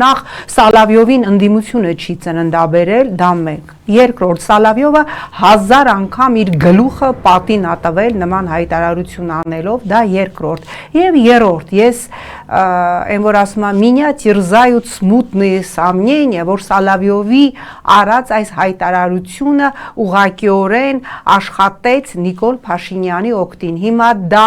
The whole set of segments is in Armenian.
Նախ Սալավյովին ընդդիմությունը չի ծննդաբերել, դա մեկ։ Երկրորդ, Սալավյովը 1000 անգամ իր гլուխը պատին ա տվել նման հայտարարություն անելով, դա երկրորդ։ Եվ երրորդ, ես այն որ ասում եմ, меня терзают смутные сомнения, որ Սալավյովի արած այս հայտարարությունը ուղղակիորեն աշխատեց Նիկոլ Փաշինյանի օգտին։ Հիմա դա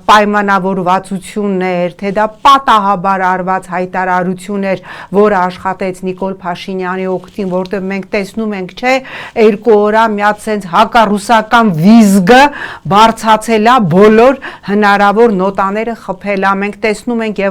պայմանավորվածություններ, թե դա պատահաբար արված հայտարարություն էր, որը աշխատեց Նիկոլ Փաշինյանի օգտին, որտեղ մենք տեսնում ենք, չէ, 2 օր միած sense հակառուսական վիզգը բարձացել է, բոլոր հնարավոր նոտաները խփել է, մենք տեսնում ենք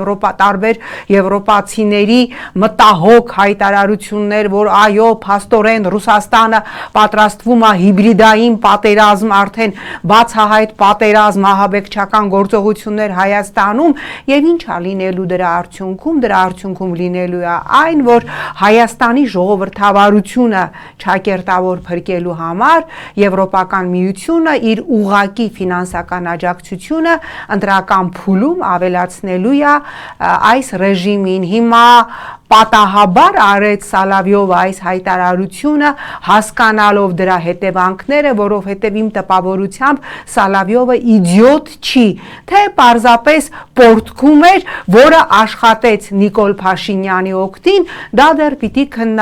տարբեր եվրոպացիների մտահոգ հայտարարություններ, որ այո, փաստորեն Ռուսաստանը պատրաստվում է հիբրիդային պատերազմ, արդեն բացահայտ պատերազմ, ահաբեկչական գործողություններ Հայաստանում, եւ ինչ է լինելու դրա արդյունքում լինելու է այն, որ Հայաստանի ժողովրդավարությունը ճակերտավոր փրկելու համար Եվրոպական միությունը իր ուղղակի ֆինանսական աջակցությունը ընտրական փուլում ավելացնելու է այս ռեժիմին։ Հիմա պատահաբար արեց Սալավյովը այս հայտարարությունը, հասկանալով դրա հետևանքները, որովհետև իմ տպավորությամբ Սալավյովը իդիոտ չի, թե պարզապես պորտքում էր, որը աշխատեց Նիկոլ Փաշինյանի օգտին, դա դեռ պիտի քննարկվի։